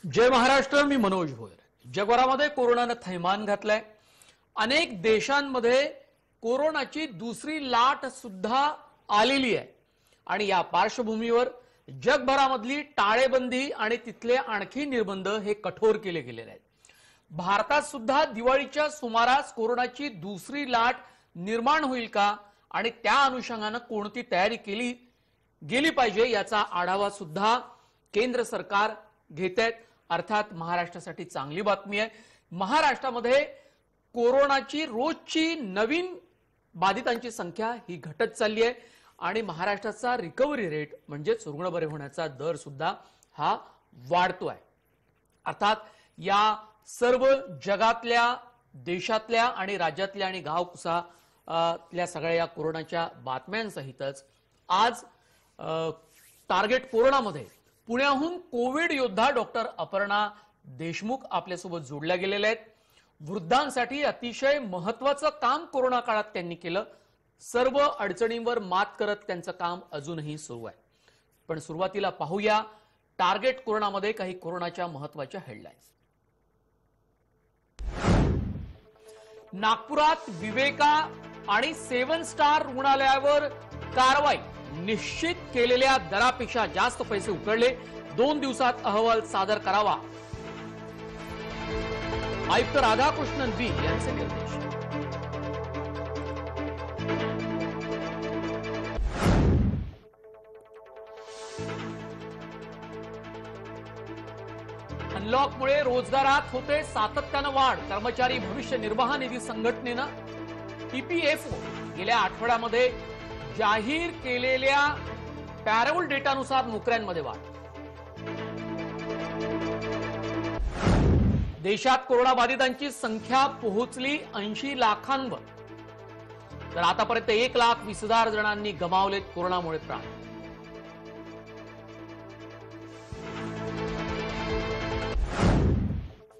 जय महाराष्ट्र। मी मनोज भोयर। जगभरामध्ये कोरोनाने थैमान घातलंय। अनेक देशांमध्ये कोरोनाची दुसरी लाट सुद्धा आलेली आहे आणि या पार्श्वभूमीवर जगभरामधली टाळेबंदी आणि तिथले आणखी निर्बंध हे कठोर केले गेलेले आहेत। भारतात सुद्धा दिवाळीच्या सुमारास कोरोनाची दुसरी लाट निर्माण होईल का आणि त्या अनुषंगाने कोणती तयारी केली गेली पाहिजे याचा आढावा सुद्धा केंद्र सरकार घेत आहे। अर्थात महाराष्ट्रासाठी चांगली बातमी आहे। महाराष्ट्रामध्ये कोरोनाची रोजची नवीन बाधितांची संख्या ही घटत चालली आहे आणि महाराष्ट्राचा रिकव्हरी रेट म्हणजे रुग्ण बरे होण्याचा दर सुद्धा हा वाढतोय। अर्थात या सर्व जगातल्या देशातल्या आणि राज्यातल्या आणि गावकुसातल्या सगळ्या या कोरोनाच्या बातम्यांसहितच आज टार्गेट कोरोनामध्ये पुण्याहून कोविड योद्धा डॉक्टर अपर्णा देशमुख आपल्यासोबत जोडल्या गेलेल्या आहेत। वृद्धांसाठी अतिशय महत्त्वाचं काम कोरोना काळात त्यांनी केलं। सर्व अडचणींवर मात करत त्यांचं काम अजूनही सुरू आहे। पण सुरुवातीला पाहूया टार्गेट कोरोनामध्ये काही कोरोनाच्या महत्त्वाच्या हेडलाईन्स। नागपुरात विवेका आणि 7 स्टार रुग्णालयावर कारवाई। निश्चित केलेल्या दरापेक्षा जास्त पैसे उकळले। 2 दिवसात अहवाल सादर करावा। आयुक्त राधाकृष्णन बी यांचे निर्देश। अनलॉकमुळे रोजगारात होते सातत्याने वाढ। कर्मचारी भविष्य निर्वाह निधी संघटनेनं ईपीएफओ गेल्या आठवड्यामध्ये जाहीर केलेल्या पॅरोल डेटानुसार नोकऱ्यांमध्ये वाढ। देशात कोरोना बाधितांची संख्या पोहोचली 80 लाखांवर। तर आतापर्यंत 1,20,000 जणांनी गमावलेत कोरोनामुळे प्राण।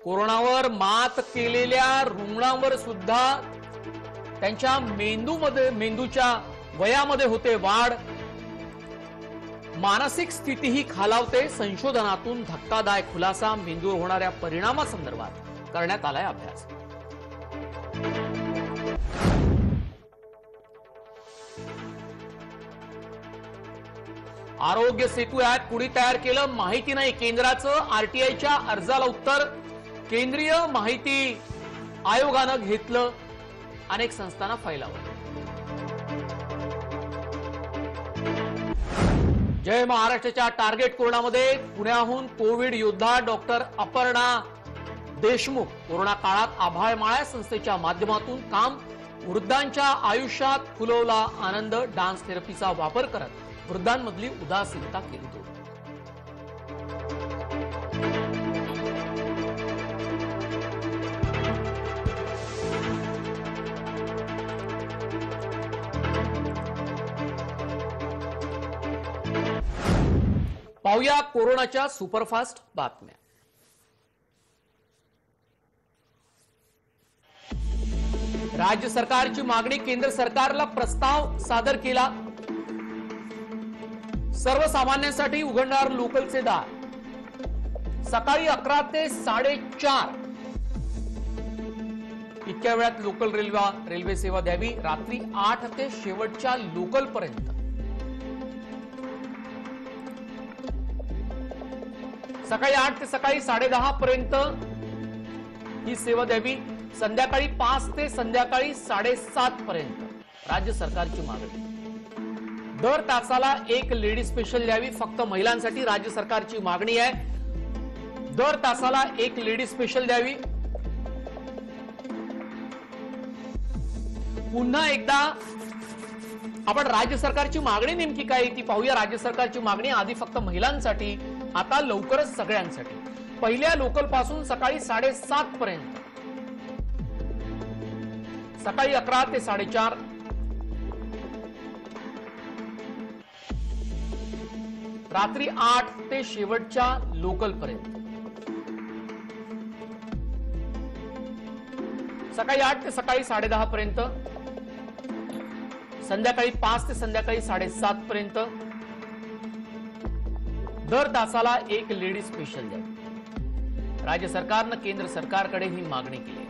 कोरोनावर मात केलेल्या रुग्णांवर सुद्धा त्यांच्या मेंदूच्या वयामध्ये होते वाढ। मानसिक स्थिती ही खालावते। संशोधनातून धक्कादायक खुलासा। मेंदूवर होणाऱ्या परिणामासंदर्भात करण्यात आलाय अभ्यास। आरोग्य सेतू ऍप कुणी तयार केलं माहिती नाही। केंद्राचं आरटीआयच्या अर्जाला उत्तर। केंद्रीय माहिती आयोगानं घेतलं अनेक संस्थांना फैलावलं। जय महाराष्ट्राच्या टार्गेट कोरोनामध्ये पुण्याहून कोविड योद्धा डॉक्टर अपर्णा देशमुख कोरोना काळात आभाळमाळा संस्थेच्या माध्यमातून काम। वृद्धांच्या आयुष्यात फुलवला आनंद। डान्स थेरपीचा वापर करत वृद्धांमधली उदासीनता केली दूर। पाहूया कोरोनाच्या सुपरफास्ट बातम्या। राज्य सरकारची मागणी। केंद्र सरकारला प्रस्ताव सादर केला। सर्वसामान्यांसाठी उघडणार लोकलचे दार। सकाळी 11 ते 4:30 इतक्या वेळात लोकल रेल्वे सेवा द्यावी। रात्री 8 ते शेवटच्या लोकल पर्यंत। सकाळी 8 ते सकाळी 10:30 पर्यंत ही सेवा द्यावी। संध्याकाळी 5 ते संध्याकाळी 7:30 पर्यंत राज्य सरकारची मागणी। दर तासाला एक लेडी स्पेशल द्यावी। फक्त महिलांसाठी राज्य सरकारची मागणी आहे। दर तासाला एक लेडी स्पेशल द्यावी। पुन्हा एकदा आपण राज्य सरकारची मागणी नेमकी काय ती पाहूया। राज्य सरकारची मागणी आधी फक्त महिलांसाठी, आता लवकरच सगळ्यांसाठी। पहिल्या लोकल पासून सकाळी 7:30 पर्यंत। सकाळी 11 ते 4:30। रात्री 8 ते शेवटच्या लोकल पर्यंत। सकाळी 8 ते सकाळी 10:30 पर्यंत। संध्याकाळी 5 ते संध्याकाळी 7:30 पर्यंत। दर तासाला एक लेडी स्पेशल द्या। राज्य सरकारनं केंद्र सरकारकडे ही मागणी केली आहे.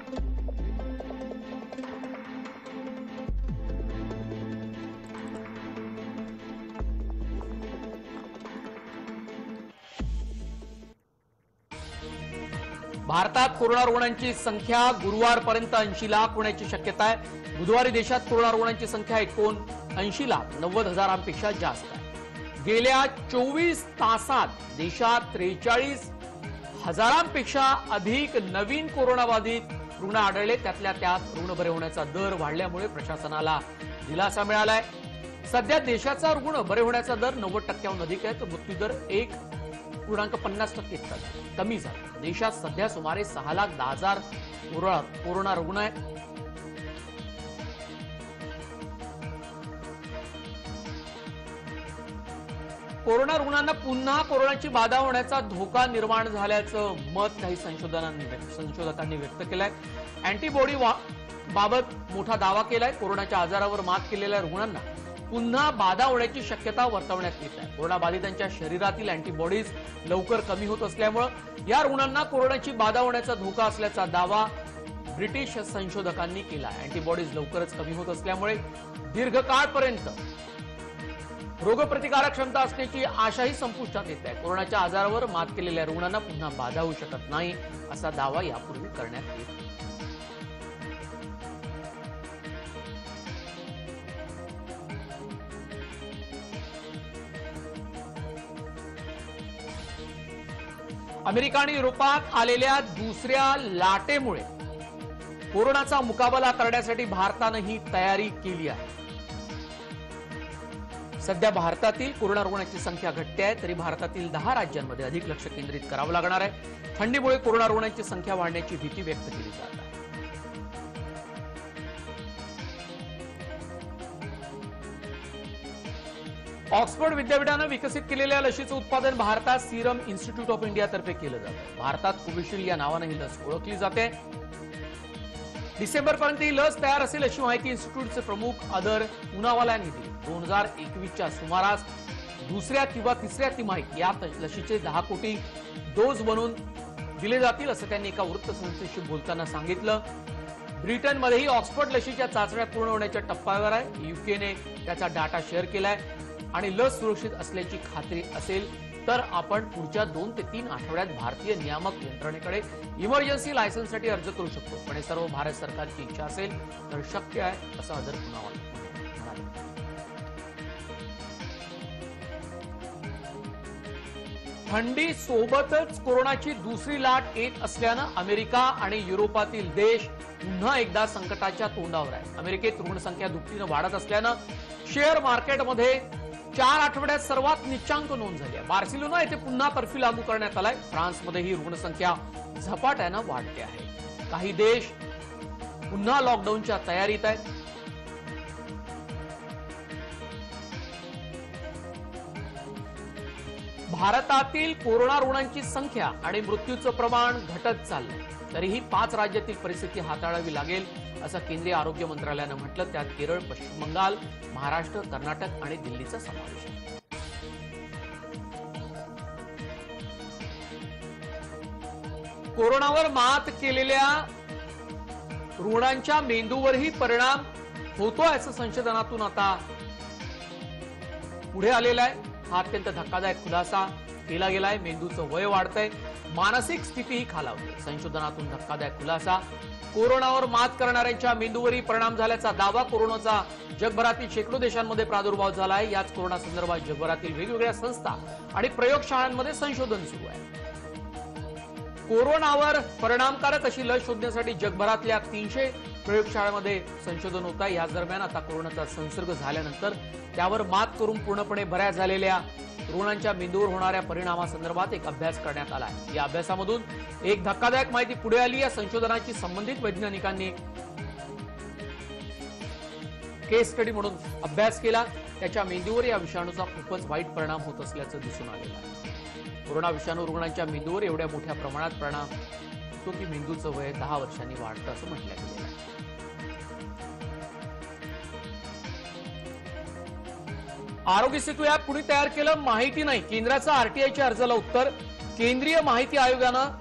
भारतात कोरोना रुग्णांची संख्या गुरुवारपर्यंत 80 लाख होण्याची शक्यता आहे. बुधवारी देशात कोरोना रुग्णांची संख्या 79 लाख 90 हजारांपेक्षा जास्त आहे. गेल्या 24 तासात देशात 43 हजारांपेक्षा अधिक नवीन कोरोनाबाधित रुग्ण आढळले. त्यातल्या त्यात रुग्ण बरे होण्याचा दर वाढल्यामुळे प्रशासनाला दिलासा मिळालाय. सध्या देशाचा रुग्ण बरे होण्याचा दर 90% अधिक आहे, तर मृत्यूदर 1.50% कमी झाला. देशात सध्या सुमारे 6,10,000 कोरोना रुग्ण आहेत. कोरोना रुग्णांना पुन्हा कोरोनाची बाधा होण्याचा धोका निर्माण झाल्याचं मत काही संशोधकांनी व्यक्त केलंय. अँटीबॉडी बाबत मोठा दावा केलाय. कोरोनाच्या आजारावर मात केलेल्या रुग्णांना पुन्हा बाधा होण्याची शक्यता वर्तवण्यात येत आहे. कोरोना बाधितांच्या शरीरातील अँटीबॉडीज लवकर कमी होत असल्यामुळे या रुग्णांना कोरोनाची बाधा होण्याचा धोका असल्याचा दावा ब्रिटिश संशोधकांनी केला आहे. अँटीबॉडीज लवकरच कमी होत असल्यामुळे दीर्घकाळपर्यंत रोगप्रतिकारक क्षमता असण्याची आशाही संपुष्टात येत आहे. कोरोनाच्या आजारावर मात केलेल्या रुग्णांना पुन्हा बाधा होऊ शकत नाही असा दावा यापूर्वी करण्यात येत. अमेरिका आणि युरोपात आलेल्या दुसऱ्या लाटेमुळे कोरोनाचा मुकाबला करण्यासाठी भारतानं ही तयारी केली आहे. सध्या भारतातील कोरोना रुग्णांची संख्या घटते आहे, तरी भारतातील 10 राज्यांमध्ये अधिक लक्ष केंद्रित करावं लागणार आहे. थंडीमुळे कोरोना रुग्णांची संख्या वाढण्याची भीती व्यक्त केली जात आहे. ऑक्सफर्ड विद्यापीठानं विकसित केलेल्या लशीचं उत्पादन भारतात सिरम इन्स्टिट्यूट ऑफ इंडियातर्फे केलं जातं. भारतात कोविशिल्ड या नावानं ही लस ओळखली जाते. डिसेंबरपर्यंत ही लस तयार असेल अशी माहिती इन्स्टिट्यूटचे प्रमुख अदर पूनावाला यांनी दिली. 2021च्या सुमारास दुसऱ्या किंवा तिसऱ्या तिमाहीत या लशीचे 10 कोटी डोस बनवून दिले जातील असं त्यांनी एका वृत्तसंस्थेशी बोलताना सांगितलं. ब्रिटनमध्येही ऑक्सफर्ड लशीच्या चाचण्या पूर्ण होण्याच्या टप्प्यावर आहे. युकेने त्याचा डाटा शेअर केलाय आणि लस सुरक्षित असल्याची खात्री असेल तर आपण पुढच्या 2 ते 3 आठवड्यात भारतीय नियामक यंत्रणेकडे इमर्जन्सी लायसन्ससाठी अर्ज करू शकतो. पण हे सर्व भारत सरकारची इच्छा असेल तर शक्य आहे असं अदर पूनावाला म्हणाले. थंडी सोबतच कोरोनाची दुसरी लाट येत असल्यानं अमेरिका आणि युरोपातील देश पुन्हा एकदा संकटाच्या तोंडावर आहे. अमेरिकेत रुग्णसंख्या दुपटीनं वाढत असल्यानं शेअर मार्केटमध्ये 4 आठवड्यात सर्वात नीचांक नोंद झाली आहे. बार्सिलोना येथे पुन्हा कर्फ्यू लागू करण्यात आलाय. फ्रान्समध्ये ही रुग्णसंख्या झपाट्यानं वाढते आहे. काही देश पुन्हा लॉकडाऊनच्या तयारीत आहेत. भारतातील कोरोना रुग्णांची संख्या आणि मृत्यूचं प्रमाण घटत चाललंय. तरीही 5 राज्यातील परिस्थिती हाताळावी लागेल असं केंद्रीय आरोग्य मंत्रालयानं म्हटलं. त्यात केरळ, पश्चिम बंगाल, महाराष्ट्र, कर्नाटक आणि दिल्लीचा समावेश आहे. कोरोनावर मात केलेल्या रुग्णांच्या मेंदूवरही परिणाम होतोय असं संशोधनातून आता पुढे आलेलं आहे. हा अत्यंत धक्कादायक खुलासा केला गेलाय. मेंदूचं वय वाढतंय, मानसिक स्थितीही खालावते. संशोधनातून धक्कादायक खुलासा. कोरोनावर मात करणाऱ्यांच्या मेंदूवरही परिणाम झाल्याचा दावा. कोरोनाचा जगभरातील शेकडो देशांमध्ये प्रादुर्भाव झाला आहे. याच कोरोना संदर्भात जगभरातील वेगवेगळ्या संस्था आणि प्रयोगशाळांमध्ये संशोधन सुरू आहे. कोरोनावर परिणामकारक अशी लस शोधण्यासाठी जगभरातल्या 300 प्रयोगशाळांमध्ये संशोधन होत आहे. याच दरम्यान आता कोरोनाचा संसर्ग झाल्यानंतर त्यावर मात करून पूर्णपणे बऱ्या झालेल्या रुग्णांच्या मेंदूवर होणाऱ्या परिणामासंदर्भात एक अभ्यास करण्यात आला आहे. या अभ्यासामधून एक धक्कादायक माहिती पुढे आली. या संशोधनाची संबंधित वैज्ञानिकांनी केस स्टडी म्हणून अभ्यास केला. त्याच्या मेंदूवर या विषाणूचा खूपच वाईट परिणाम होत असल्याचं दिसून आलेलं आहे. कोरोना विषाणू रुग्णांच्या मेंदूवर एवढ्या मोठ्या प्रमाणात परिणाम होतो की मेंदूचं वय 10 वर्षांनी वाढतं असं म्हटलं गेलं आहे. आरोग्य सेतू ॲप कुणी तयार केलं माहिती नाही. केंद्राचं आरटीआयच्या अर्जाला उत्तर. केंद्रीय माहिती आयोगानं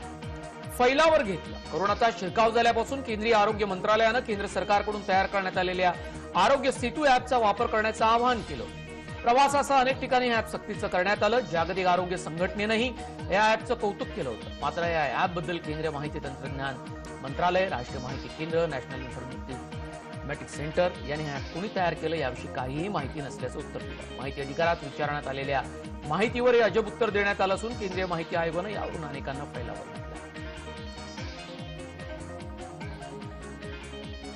फैलावर घेतलं। कोरोनाचा शिरकाव झाल्यापासून केंद्रीय आरोग्य मंत्रालयानं केंद्र सरकारकडून तयार करण्यात आलेल्या आरोग्य सेतू ॲपचा वापर करण्याचं आवाहन केलं। प्रवासासह अनेक ठिकाणी हे ॲप सक्तीचं करण्यात आलं। जागतिक आरोग्य संघटनेनंही या ॲपचं कौतुक केलं होतं। मात्र या ॲपबद्दल केंद्रीय माहिती तंत्रज्ञान मंत्रालय, राष्ट्रीय माहिती केंद्र, नॅशनल इन्फॉर्मेटिक सेंटर यांनी हे ॲप कोणी तयार केलं याविषयी काहीही माहिती नसल्याचं उत्तर दिलं। माहिती अधिकारात विचारण्यात आलेल्या माहितीवर हे अजब उत्तर देण्यात आलं असून केंद्रीय माहिती आयोगानं यावरून अनेकांना फैलावं घातलं।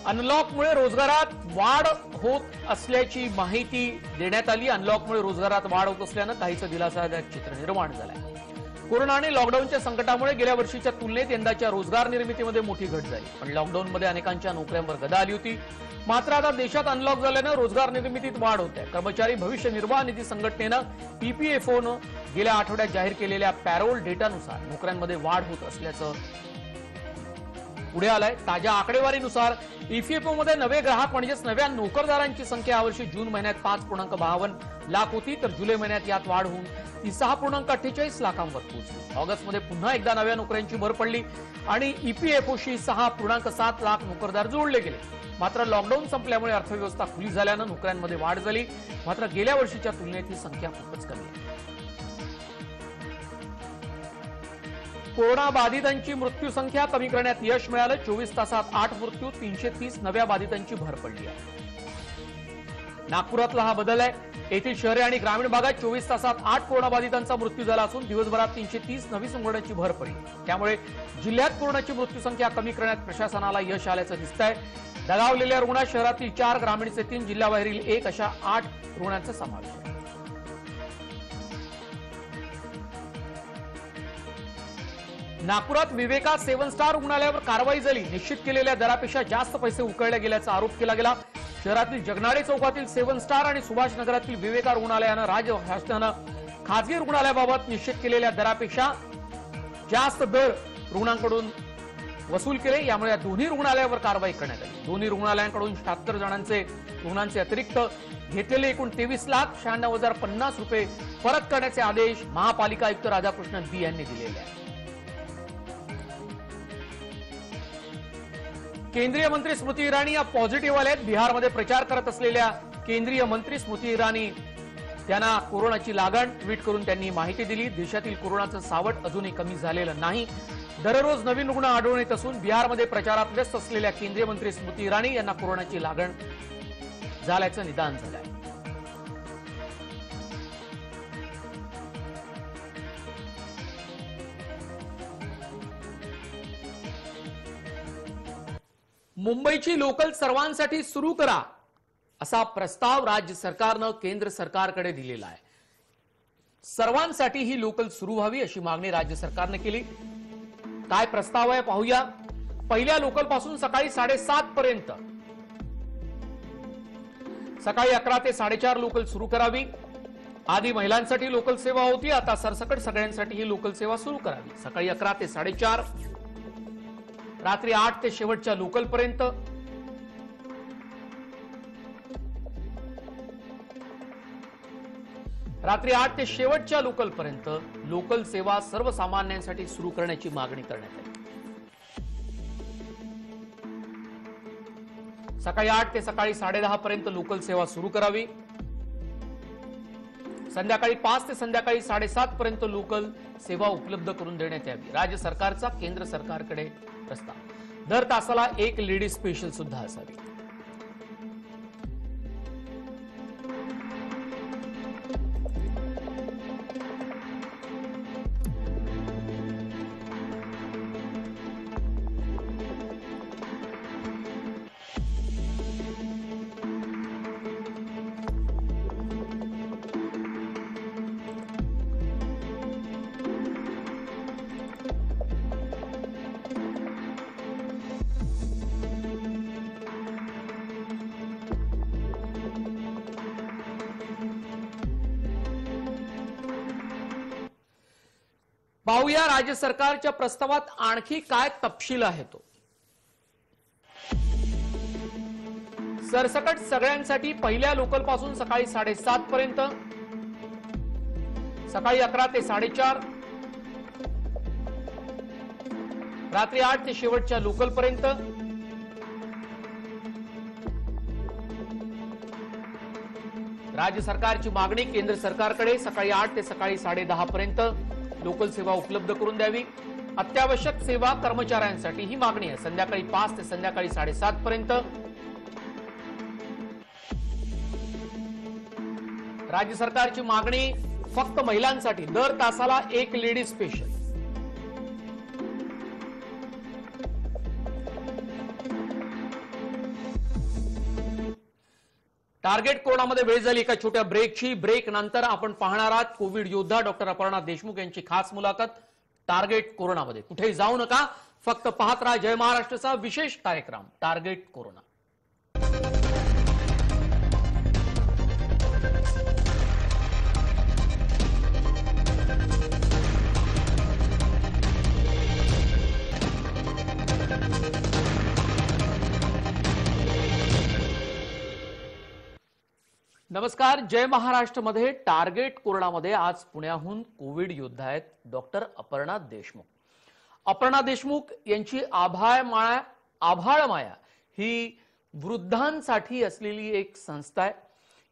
अनलॉकमुळे रोजगारात वाढ होत असल्याची माहिती देण्यात आली। अनलॉकमुळे रोजगारात वाढ होत असल्यानं काहीसं दिलासादायक चित्र निर्माण झालंय। कोरोना आणि लॉकडाऊनच्या संकटामुळे गेल्या वर्षीच्या तुलनेत यंदाच्या रोजगार निर्मितीमध्ये मोठी घट झाली। पण लॉकडाऊनमध्ये अनेकांच्या नोकऱ्यांवर गदा आली होती। मात्र आता देशात अनलॉक झाल्यानं रोजगार निर्मितीत वाढ होत आहे। कर्मचारी भविष्य निर्वाह निधी संघटनेनं ईपीएफओनं गेल्या आठवड्यात जाहीर केलेल्या पॅरोल डेटानुसार नोकऱ्यांमध्ये वाढ होत असल्याचं पुढे आलंय। ताज्या आकडेवारीनुसार ईपीएफओमध्ये नवे ग्राहक म्हणजेच नव्या नोकरदारांची संख्या यावर्षी जून महिन्यात 5.52 लाख होती, तर जुलै महिन्यात यात वाढ होऊन ती 6.48 लाखांवर पोहोचली। ऑगस्टमध्ये पुन्हा एकदा नव्या नोकऱ्यांची भर पडली आणि ईपीएफओशी 6.7 लाख नोकरदार जोडले गेले। मात्र लॉकडाऊन संपल्यामुळे अर्थव्यवस्था खुली झाल्यानं नोकऱ्यांमध्ये वाढ झाली। मात्र गेल्या वर्षीच्या तुलनेत ही संख्या खूपच कमी आहे। कोरोना बाधितांची मृत्यू संख्या कमी करण्यात यश मिळालं। 24 तासात 8 मृत्यू, 330 नव्या बाधितांची भर पडली आहे। नागपुरातला हा बदल आहे। येथील शहरे आणि ग्रामीण भागात 24 तासात 8 कोरोना बाधितांचा मृत्यू झाला असून दिवसभरात 330 नवी रुग्णांची भर पडली। त्यामुळे जिल्ह्यात कोरोनाची मृत्यू संख्या कमी करण्यात प्रशासनाला यश आल्याचं दिसतंय। दगावलेल्या रुग्णात शहरातील 4, ग्रामीणचे 3, जिल्ह्याबाहेरील 1 अशा 8 रुग्णांचा समावेश आहे। नागपुरात विवेका 7 स्टार रुग्णालयावर कारवाई झाली। निश्चित केलेल्या दरापेक्षा जास्त पैसे उकळले गेल्याचा आरोप केला गेला। शहरातील जगनाडे चौकातील 7 स्टार आणि सुभाष नगरातील विवेका रुग्णालयानं राज्य शासनानं खासगी रुग्णालयाबाबत निश्चित केलेल्या दरापेक्षा जास्त दर रुग्णांकडून वसूल केले। यामुळे या दोन्ही रुग्णालयावर कारवाई करण्यात आली। दोन्ही रुग्णालयांकडून 76 रुग्णांचे अतिरिक्त घेतलेले एकूण 23,96,050 रुपये परत करण्याचे आदेश महापालिका आयुक्त राधाकृष्णन बी यांनी दिलेले आहेत। केंद्रीय मंत्री स्मृती इराणी या पॉझिटिव्ह आल्या आहेत। बिहारमध्ये प्रचार करत असलेल्या केंद्रीय मंत्री स्मृती इराणी त्यांना कोरोनाची लागण ट्विट करून त्यांनी माहिती दिली। देशातील कोरोनाचं सावट अजूनही कमी झालेलं नाही। दररोज नवीन रुग्ण आढळून येत असून बिहारमध्ये प्रचारात व्यस्त असलेल्या केंद्रीय मंत्री स्मृती इराणी यांना कोरोनाची लागण झाल्याचं निदान झालंय। मुंबईची लोकल सर्वांसाठी सुरू करा असा प्रस्ताव राज्य सरकारनं केंद्र सरकारकडे दिलेला आहे। सर्वांसाठी ही लोकल सुरू व्हावी अशी मागणी राज्य सरकारने केली। काय प्रस्ताव आहे पाहूया। पहिल्या लोकल पासून सकाळी 7:30 पर्यंत, सकाळी 11 ते 4:30 लोकल सुरू करावी। आधी महिलांसाठी लोकल सेवा होती, आता सरसकट सगळ्यांसाठी ही लोकल सेवा सुरू करावी। सकाळी 11 ते 4:30, रात्री 8 ते शेवटच्या लोकल पर्यंत। रात्री 8 ते शेवटच्या लोकल पर्यंत लोकल सेवा सर्वसामान्यांसाठी सुरू करण्याची मागणी करण्यात आली। सकाळी 8 ते सकाळी 10:30 पर्यंत लोकल सेवा सुरू करावी। संध्याकाळी 5 ते संध्याकाळी 7:30 पर्यंत लोकल सेवा उपलब्ध करून देण्यात यावी। राज्य सरकारचा केंद्र सरकारकडे प्रस्ताव। दर तासाला 1 लेडी स्पेशल सुद्धा असावी। पाहूया राज्य सरकारच्या प्रस्तावात आणखी काय तपशील आहे तो। सरसकट सगळ्यांसाठी पहिल्या लोकल पासून सकाळी 7:30 पर्यंत, सकाळी 11 ते 4:30, रात्री 8 ते शेवटच्या लोकल पर्यंत. राज्य सरकारची मागणी केंद्र सरकारकडे सकाळी 8 ते सकाळी 10:30 पर्यंत लोकल सेवा उपलब्ध करून द्यावी. अत्यावश्यक सेवा कर्मचाऱ्यांसाठी ही मागणी आहे. संध्याकाळी 5 ते संध्याकाळी 7:30 पर्यंत. राज्य सरकारची मागणी फक्त महिलांसाठी दर तासाला एक लेडी स्पेशल. टार्गेट कोरोनामध्ये वेळ झाली एका छोट्या ब्रेकची. ब्रेक नंतर आपण पाहणार आहात कोविड योद्धा डॉक्टर अपर्णा देशमुख यांची खास मुलाखत टार्गेट कोरोनामध्ये. कुठेही जाऊ नका, फक्त पाहत राहा जय महाराष्ट्रचा विशेष कार्यक्रम टार्गेट कोरोना. नमस्कार. जय महाराष्ट्रमध्ये टार्गेट कोरोनामध्ये आज पुण्याहून कोविड योद्धा आहेत डॉक्टर अपर्णा देशमुख. अपर्णा देशमुख यांची आभाळ माया ही वृद्धांसाठी असलेली एक संस्था आहे.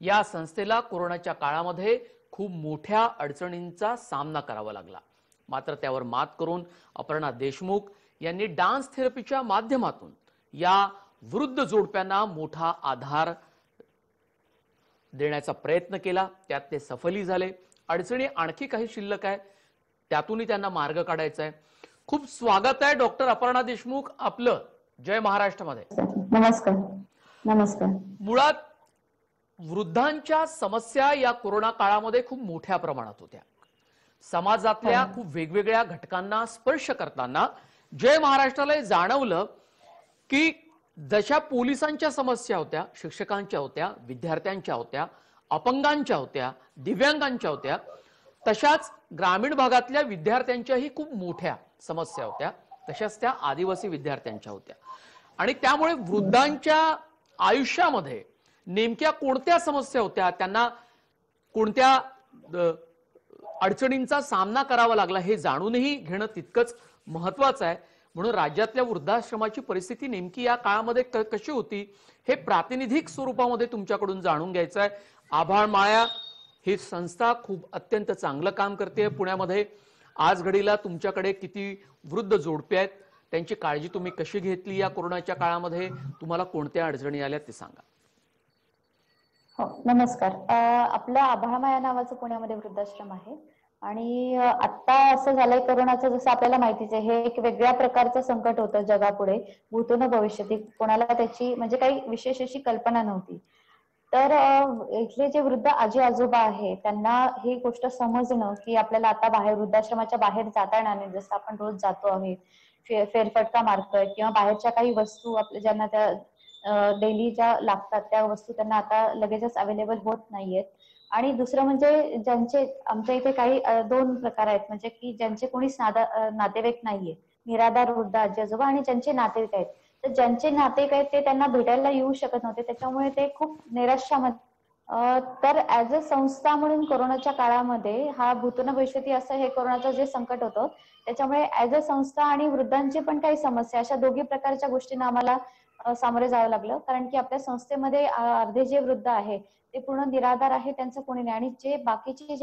या संस्थेला कोरोनाच्या काळामध्ये खूप मोठ्या अडचणींचा सामना करावा लागला, मात्र त्यावर मात करून अपर्णा देशमुख यांनी डान्स थेरपीच्या माध्यमातून या वृद्ध जोडप्यांना मोठा आधार देण्याचा प्रयत्न केला. त्यात ते सफलही झाले. अडचणी आणखी काही शिल्लक आहे, त्यातूनही त्यांना मार्ग काढायचा आहे. खूप स्वागत आहे डॉक्टर अपर्णा देशमुख आपलं जय महाराष्ट्रमध्ये. नमस्कार. नमस्कार. मुळात वृद्धांच्या समस्या या कोरोना काळामध्ये खूप मोठ्या प्रमाणात होत्या. समाजातल्या खूप वेगवेगळ्या घटकांना स्पर्श करताना जय महाराष्ट्राला जाणवलं की जशा पोलिसांच्या समस्या होत्या, शिक्षकांच्या होत्या, विद्यार्थ्यांच्या होत्या, अपंगांच्या होत्या, दिव्यांगांच्या होत्या, तशाच ग्रामीण भागातल्या विद्यार्थ्यांच्याही खूप मोठ्या समस्या होत्या. तशाच त्या आदिवासी विद्यार्थ्यांच्या होत्या. आणि त्यामुळे वृद्धांच्या आयुष्यामध्ये नेमक्या कोणत्या समस्या होत्या, त्यांना कोणत्या अडचणींचा सामना करावा लागला हे जाणूनही घेणं तितकंच महत्वाचं आहे. म्हणून राज्यातल्या वृद्धाश्रमाची परिस्थिती नेमकी या काळामध्ये कशी होती हे प्रातिनिधिक स्वरूपामध्ये तुमच्याकडून जाणून घ्यायचं आहे. आभाळ माया ही संस्था खूप अत्यंत चांगलं काम करते पुण्यामध्ये. आज घडीला तुमच्याकडे किती वृद्ध जोडपे आहेत, त्यांची काळजी तुम्ही कशी घेतली या कोरोनाच्या काळामध्ये, तुम्हाला कोणत्या अडचणी आल्या ते सांगा. हो, नमस्कार. आपलं आभाळ माया नावाचं पुण्यामध्ये वृद्धाश्रम आहे. आणि आता असं झालंय कोरोनाचं, जसं आपल्याला माहितीच आहे, हे एक वेगळ्या प्रकारचं संकट होतं जगापुढे, भूतो न भविष्यती. कोणाला त्याची म्हणजे काही विशेष अशी कल्पना नव्हती. तर इथले जे वृद्ध आजी आजोबा आहे त्यांना ही गोष्ट समजणं की आपल्याला आता बाहेर वृद्धाश्रमाच्या बाहेर जाता येणार नाही, जसं आपण रोज जातो आहे, फेरफटका मारतोय किंवा बाहेरच्या काही वस्तू आपल्या ज्यांना त्या डेली ज्या लागतात त्या वस्तू त्यांना आता लगेचच अवेलेबल होत नाहीयेत. आणि दुसरं म्हणजे ज्यांचे आमच्या इथे काही 2 प्रकार आहेत, म्हणजे की ज्यांचे कोणीच नातेवाईक नाहीये, निराधार वृद्ध आजी आजोबा, आणि ज्यांचे नातेवाईक आहेत. तर ज्यांचे नातेवाईक आहेत ते त्यांना भेटायला येऊ शकत नव्हते, त्याच्यामुळे ते खूप निराशामध्ये. तर ऍज अ संस्था म्हणून कोरोनाच्या काळामध्ये हा भूतो न भविष्यती असं हे कोरोनाचं जे संकट होतं, त्याच्यामुळे ऍज अ संस्था आणि वृद्धांची पण काही समस्या, अशा दोघी प्रकारच्या गोष्टींना आम्हाला सामोरे जावं लागलं. कारण की आपल्या संस्थेमध्ये अर्धे जे वृद्ध आहे ते पूर्ण निराधार आहे, त्यांचं कोणी नाही. आणि जे बाकीचे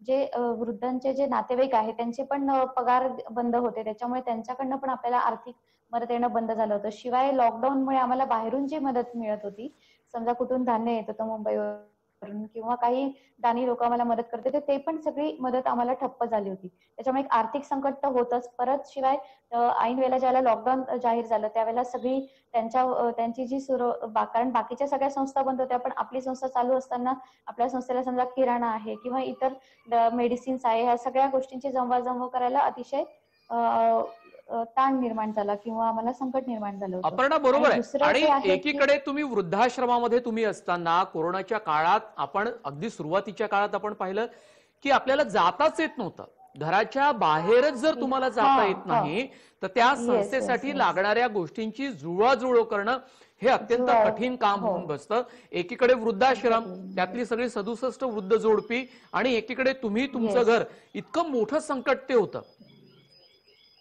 जे वृद्धांचे जे नातेवाईक आहे त्यांचे पण पगार बंद होते, त्याच्यामुळे त्यांच्याकडनं पण आपल्याला आर्थिक मदत येणं बंद झालं होतं. शिवाय लॉकडाऊनमुळे आम्हाला बाहेरून जी मदत मिळत होती, समजा कुठून धान्य येत होतं मुंबईवरून किंवा काही दानी लोक आम्हाला मदत करते, ते पण सगळी मदत आम्हाला ठप्प झाली होती. त्याच्यामुळे एक आर्थिक संकट तर होतच. परत शिवाय ऐन वेळेला ज्याला लॉकडाऊन जाहीर झालं त्यावेळेला सगळी त्यांची जी कारण बाकीच्या सगळ्या संस्था बंद होत्या, पण आपली संस्था चालू असताना आपल्या संस्थेला समजा किराणा आहे किंवा इतर मेडिसिन्स आहे, ह्या सगळ्या गोष्टींची जमवाजमव करायला अतिशय ताण निर्माण झाला किंवा आम्हाला संकट निर्माण झालं होतं. अपर्णा बरोबर आहे. आणि एकीकडे तुम्ही वृद्धाश्रमामध्ये तुम्ही असताना कोरोनाच्या काळात आपण अगदी सुरुवातीच्या काळात आपण पाहिलं की आपल्याला जाताच येत नव्हतं. घराच्या बाहेरच जर तुम्हाला जाता येत नाही तर त्या संस्थेसाठी लागणाऱ्या गोष्टींची जुळवाजुळव करणं हे अत्यंत कठीण काम होऊन बसतं. एकीकडे वृद्धाश्रम, त्यातली सगळी 67 वृद्ध जोडपी, आणि एकीकडे तुम्ही तुमचं घर, इतकं मोठं संकट ते होतं.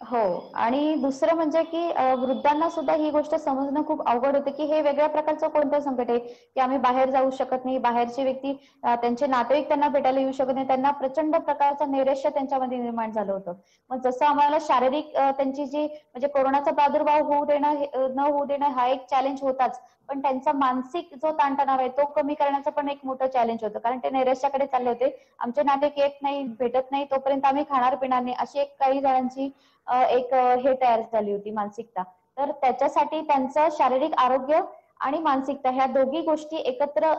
हो. आणि दुसरं म्हणजे की वृद्धांना सुद्धा ही गोष्ट समजणं खूप अवघड होतं, की हे वेगळ्या प्रकारचं कोणतं संकट आहे, की आम्ही बाहेर जाऊ शकत नाही. बाहेरची व्यक्ती त्यांचे नातेवाईक त्यांना भेटायला येऊ शकत नाही. त्यांना प्रचंड प्रकारचं नैराश्य त्यांच्यामध्ये निर्माण झालं होतं. मग जसं आम्हाला शारीरिक त्यांची जी म्हणजे कोरोनाचा प्रादुर्भाव होऊ देणं न होऊ देणं हा एक चॅलेंज होताच. पण त्यांचा मानसिक जो ताणतणाव आहे तो कमी करण्याचं पण एक मोठं चॅलेंज होतं. कारण ते नैराश्याकडे चालले होते. आमचे नातेवाईक येत नाही, भेटत नाही तोपर्यंत आम्ही खाणार पिणार नाही अशी एक काही जणांची हे तयार झाली होती मानसिकता. तर त्याच्यासाठी त्यांचं शारीरिक आरोग्य आणि मानसिकता ह्या दोघी गोष्टी एकत्र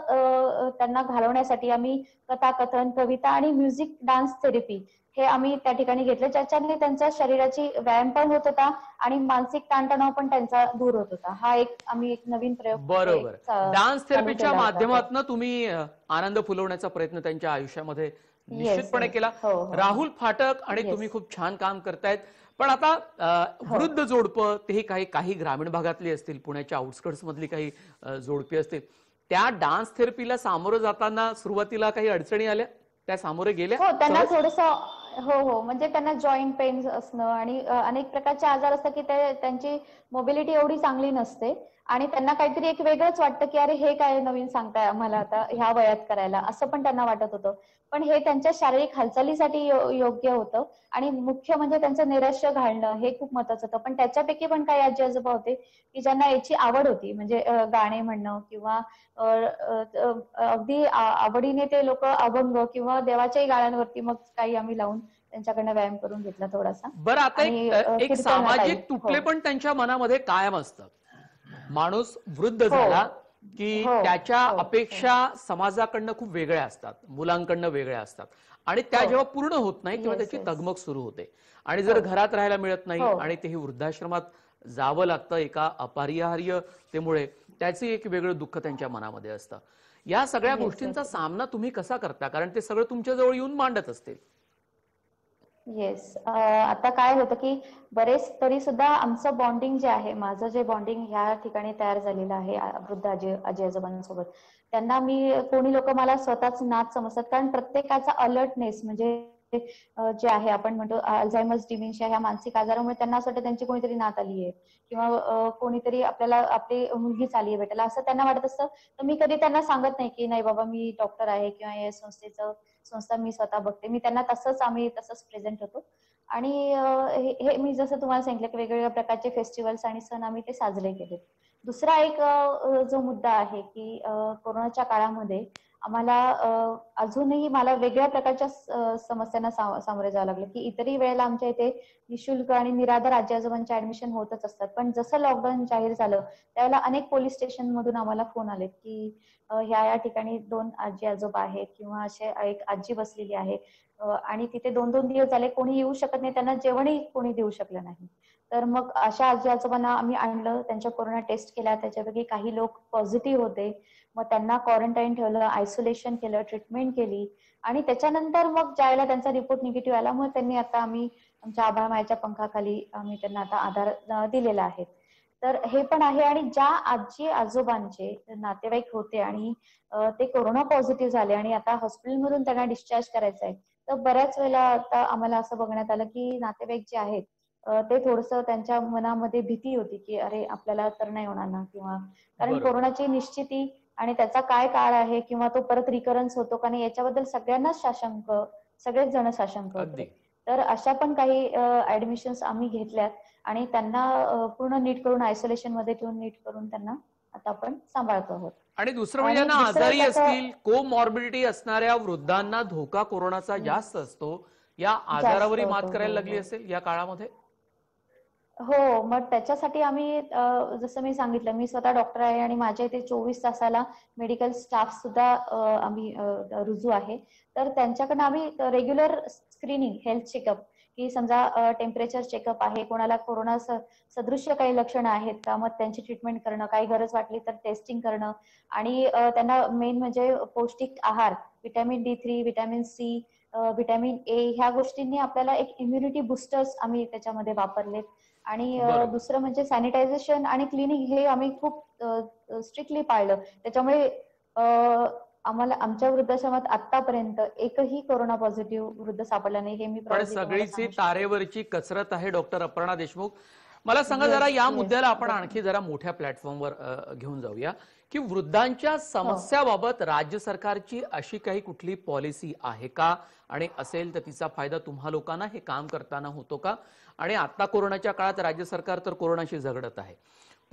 त्यांना घालवण्यासाठी आम्ही कथाकथन, कविता आणि म्युझिक डान्स थेरपी हे आम्ही त्या ठिकाणी घेतलं, ज्याच्याने त्यांच्या शरीराची व्यायाम पण होत होता आणि मानसिक ताणतणाव पण त्यांचा दूर होत होता. हा एक आम्ही एक नवीन प्रयोग म्हणजे एक बरोबर. डान्स चालू थेरपीच्या केला होता. हो. माध्यमातून तुम्ही आनंद फुलवण्याचा प्रयत्न त्यांच्या आयुष्यामध्ये येस, निश्चितपणे येस. केला. हो, हो, हो. राहुल फाटक आणि येस. तुम्ही खूप छान काम करतायत. पण आता हो. वृद्ध जोडपं तेही काही काही ग्रामीण भागातली असतील, पुण्याच्या आउटस्कर्ट्स मधली काही जोडपी असतील. त्या डान्स थेरपीला सामोरं जाताना सुरुवातीला काही अडचणी आल्या? त्या सामोरे गेल्या हो, त्यांना सहज? थोडंसं हो, हो. म्हणजे त्यांना जॉइंट पेन्स असणं आणि अनेक प्रकारचे आजार असतात, की ते त्यांची मोबिलिटी एवढी चांगली नसते आणि त्यांना काहीतरी एक वेगळंच वाटतं, की अरे हे काय नवीन सांगताय आम्हाला आता ह्या वयात करायला, असं पण त्यांना वाटत होतं. पण हे त्यांच्या शारीरिक हालचालीसाठी योग्य होतं आणि मुख्य म्हणजे त्यांचं नैराश्य घालणं हे खूप महत्वाचं होतं. पण त्याच्यापैकी पण काही आजी-आजोबा होते, की ज्यांना याची आवड होती. म्हणजे गाणे म्हणणं किंवा अ, अ, अगदी आवडीने ते लोक अभंग किंवा देवाच्याही गाण्यांवरती मग काही आम्ही लावून त्यांच्याकडनं व्यायाम करून घेतला थोडासा बरं, आता आणि एक कीर्तन काही. सामाजिक हो, तुटले पण त्यांच्या मनामध्ये कायम असतं. माणूस वृद्ध हो, झाला की हो, त्याच्या हो, हो. अपेक्षा समाजाकडनं खूप वेगळ्या असतात, मुलांकडनं वेगळ्या असतात आणि त्या हो. जेव्हा पूर्ण होत नाही तेव्हा येस, त्याची येस. तगमग सुरू होते. आणि हो, जर घरात राहायला मिळत नाही हो. आणि तेही वृद्धाश्रमात जावं लागतं एका अपरिहार्यतेमुळे, त्याचे एक वेगळं दुःख त्यांच्या मनामध्ये असतं. या सगळ्या येस, गोष्टींचा येस. सामना तुम्ही कसा करता? कारण ते सगळं तुमच्या जवळ येऊन मांडत असतील. येस. आता काय होतं, की बरेच तरी सुद्धा आमचं बॉन्डिंग जे आहे, माझं जे बॉन्डिंग ह्या ठिकाणी तयार झालेलं आहे वृद्ध आजी-आजोबांसोबत, त्यांना कोणी लोकं मला स्वतःच नात समजतात. कारण प्रत्येकाचा अलर्टनेस म्हणजे जे आहे आपण म्हणतो अल्झायमर्स डिमेन्शिया ह्या मानसिक आजारामुळे त्यांना असं वाटतं त्यांची कोणीतरी नात आली आहे किंवा कोणीतरी आपल्याला आपली मुलगीच आली आहे भेटायला असं त्यांना वाटत असतं. तर मी कधी त्यांना सांगत नाही, की नाही बाबा मी डॉक्टर आहे किंवा या संस्था मी स्वतः बघते. मी त्यांना आम्ही तसंच प्रेझेंट होतो. आणि हे हे मी जसं तुम्हाला सांगितलं, की वेगवेगळ्या प्रकारचे फेस्टिव्हल्स आणि सण आम्ही ते साजरे केलेत. दुसरा एक जो मुद्दा आहे, की कोरोनाच्या काळामध्ये आम्हाला अजूनही मला वेगळ्या प्रकारच्या समस्यांना सामोरे जावं लागलं, की इतरही वेळेला आमच्या इथे निःशुल्क आणि निराधार आजी-आजोबांचे ॲडमिशन होतच असतात. पण जसं लॉकडाऊन जाहीर झालं, त्यावेळेला अनेक पोलिस स्टेशनमधून आम्हाला फोन आलेत, की ह्या-ह्या ठिकाणी 2 आजी-आजोबा आहेत किंवा असे एक आजी बसलेली आहे आणि तिथे 2-2 दिवस झाले कोणी येऊ शकत नाही. त्यांना जेवणही कोणी देऊ शकलं नाही. तर मग अशा आजी-आजोबांना आम्ही आणलं. त्यांच्या कोरोना टेस्ट केल्या. त्याच्यापैकी काही लोक पॉझिटिव्ह होते. मग त्यांना क्वारंटाईन ठेवलं, आयसोलेशन केलं, ट्रीटमेंट केली आणि त्याच्यानंतर मग ज्यावेळेला त्यांचा रिपोर्ट निगेटिव्ह आला, मग त्यांनी आता आम्ही आमच्या आभाळ मायेच्या पंखाखाली आम्ही त्यांना आता आधार दिलेला आहे. तर हे पण आहे आणि ज्या आजी-आजोबांचे नातेवाईक होते आणि ते कोरोना पॉझिटिव्ह झाले आणि आता हॉस्पिटलमधून त्यांना डिस्चार्ज करायचं आहे. तर बऱ्याच वेळेला आता आम्हाला असं बघण्यात आलं, की नातेवाईक जे आहेत ते थोडंसं त्यांच्या मनामध्ये भीती होती, की अरे आपल्याला तर नाही होणार ना किंवा कारण बरोबर. कोरोनाची निश्चिती आणि त्याचा काय काळ आहे किंवा तो परत रिकरन्स होतो का नाही याच्याबद्दल सगळ्यांनाच सगळेच जण साशंक होते. अगदी. तर अशा पण काही ऍडमिशन्स आम्ही घेतल्यात आणि त्यांना पूर्ण नीट करून आयसोलेशन मध्ये ठेवून नीट करून त्यांना आता आपण सांभाळतो आहोत. आणि दुसरं म्हणजे आणि ना दुसरं आजारी त्याचं असतील, कोमॉर्बिडिटी असणाऱ्या वृद्धांना धोका कोरोनाचा येस जास्त असतो. या जास्त आजारावरही मात होतो. हो, करायला लागली हो. असेल या काळामध्ये? हो, मग त्याच्यासाठी आम्ही जसं मी सांगितलं, मी स्वतः डॉक्टर आहे आणि माझ्या इथे 24 तासाला मेडिकल स्टाफ सुद्धा आम्ही रुजू आहे. तर त्यांच्याकडनं आम्ही रेग्युलर स्क्रीनिंग, हेल्थ चेकअप, की समजा टेम्परेचर चेकअप आहे, कोणाला कोरोना सदृश्य काही लक्षणं आहेत का? मग त्यांची ट्रीटमेंट करणं, काही गरज वाटली तर टेस्टिंग करणं आणि त्यांना मेन म्हणजे पौष्टिक आहार, vitamin D3, vitamin C, vitamin A ह्या गोष्टींनी आपल्याला एक इम्युनिटी बूस्टर्स आम्ही त्याच्यामध्ये वापरलेत. आणि बरोबर. दुसरं म्हणजे सॅनिटायझेशन आणि क्लिनिंग हे आम्ही खूप स्ट्रिक्टली पाळलं. त्याच्यामुळे आम्हाला आमच्या वृद्धाश्रमात आतापर्यंत एकही कोरोना पॉझिटिव्ह वृद्ध सापडला नाही, हे मी पण प्राऊडली तुम्हाला सगळीची सांगू शकते. तारेवरची कसरत आहे डॉक्टर अपर्णा देशमुख. मला सांगा जरा येस या येस मुद्द्याला आपण आणखी जरा मोठ्या प्लॅटफॉर्मवर घेऊन जाऊया की वृद्धांच्या समस्याबाबत राज्य सरकारची अशी काही कुठली पॉलिसी आहे का, आणि असेल तर तिचा फायदा तुम्हा लोकांना हे काम करताना होतो का? आणि आता कोरोनाच्या काळात राज्य सरकार तर कोरोनाशी झगडत आहे,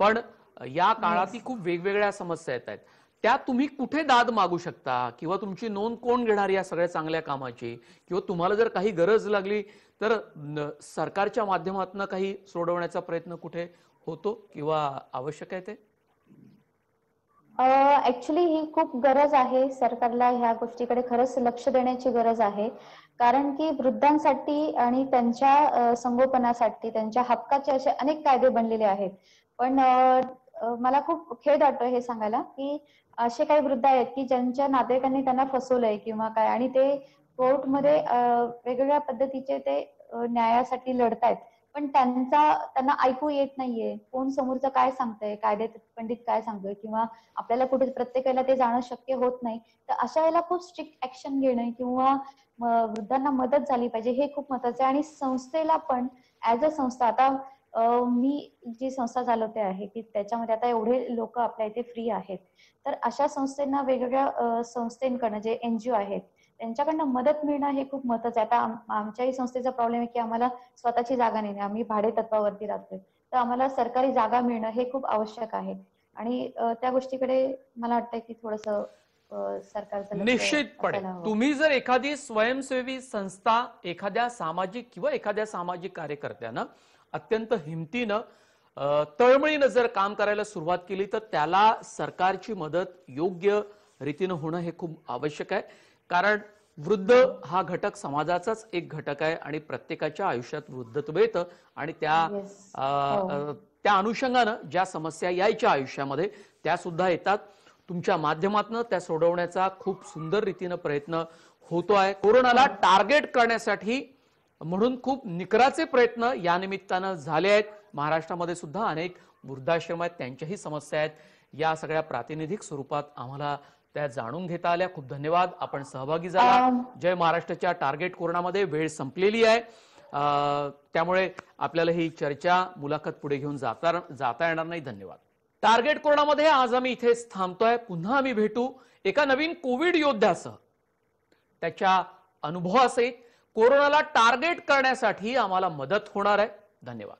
पण या काळातही खूप वेगवेगळ्या समस्या येत आहेत, त्या तुम्ही कुठे दाद मागू शकता किंवा तुमची नोंद कोण घेणार या सगळ्या चांगल्या कामाची, किंवा तुम्हाला जर काही गरज लागली तर सरकारच्या माध्यमातून काही सोडवण्याचा प्रयत्न कुठे होतो किंवा आवश्यक आहे ते? ऍक्च्युली ही खूप गरज आहे, सरकारला ह्या गोष्टीकडे खरंच लक्ष देण्याची गरज आहे. कारण की वृद्धांसाठी आणि त्यांच्या संगोपनासाठी त्यांच्या हक्काचे असे अनेक कायदे बनलेले आहेत. पण मला खूप खेद वाटतो हे सांगायला की असे काही वृद्ध आहेत की ज्यांच्या नातेवाईकांनी त्यांना फसवलंय किंवा काय, आणि ते कोर्टमध्ये वेगवेगळ्या पद्धतीचे ते न्यायासाठी लढतायत. पण त्यांना ऐकू येत नाहीये, कोण समोरचं काय सांगतंय, कायद्यात पंडित काय सांगतोय, किंवा आपल्याला कुठे प्रत्येकाला ते जाणं शक्य होत नाही. तर अशा वेळेला खूप स्ट्रिक्ट ऍक्शन घेणं किंवा वृद्धांना मदत झाली पाहिजे हे खूप महत्वाचं आहे. आणि संस्थेला पण ऍज अ संस्था, आता मी जी संस्था चालवते आहे की त्याच्यामध्ये आता एवढे लोक आपल्या इथे फ्री आहेत, तर अशा संस्थांना वेगवेगळ्या संस्थांकडनं जे एनजीओ आहेत त्यांच्याकडनं मदत मिळणं हे खूप महत्वाचं आहे. आता आमच्याही संस्थेचा प्रॉब्लेम आहे की आम्हाला स्वतःची जागा नाही, आम्ही भाडे तत्वावरती राहतोय, तर आम्हाला सरकारी जागा मिळणं हे खूप आवश्यक आहे. आणि त्या गोष्टीकडे मला वाटतं की थोडंसं सरकारचं लक्ष निश्चितपणे असायला हवं. तुम्ही जर एखादी स्वयंसेवी संस्था, एखाद्या सामाजिक किंवा एखाद्या सामाजिक कार्यकर्त्यानं अत्यंत हिमतीनं तळमळीनं जर काम करायला सुरुवात केली तर त्याला सरकारची मदत योग्य रीतीनं होणं हे खूप आवश्यक आहे. कारण वृद्ध हा घटक समाजाचाच एक घटक आहे आणि प्रत्येकाच्या आयुष्यात वृद्धत्व येतं आणि येस हो त्या अनुषंगानं ज्या समस्या यायच्या आयुष्यामध्ये त्या सुद्धा येतात. तुमच्या माध्यमातून त्या सोडवण्याचा खूप सुंदर रीतीनं प्रयत्न होतो आहे. कोरोनाला टार्गेट करण्यासाठी म्हणून खूप निकराचे प्रयत्न या निमित्तानं झाले आहेत. महाराष्ट्रामध्ये सुद्धा अनेक वृद्धाश्रम आहेत, त्यांच्याही समस्या आहेत. या सगळ्या प्रातिनिधिक स्वरूपात आम्हाला त्या जाणून घेता आल्या. खूप धन्यवाद, आपण सहभागी झाला. जय महाराष्ट्राच्या टार्गेट कोरोनामध्ये वेळ संपलेली आहे, त्यामुळे आपल्याला ही चर्चा मुलाखत पुढे घेऊन जाता येणार नाही. धन्यवाद. टार्गेट कोरोनामध्ये आज आम्ही इथेच थांबतोय. पुन्हा आम्ही भेटू एका नवीन कोविड योद्ध्यासह. त्याच्या अनुभवासहित कोरोनाला टार्गेट करण्यासाठी आम्हाला मदत होणार आहे. धन्यवाद.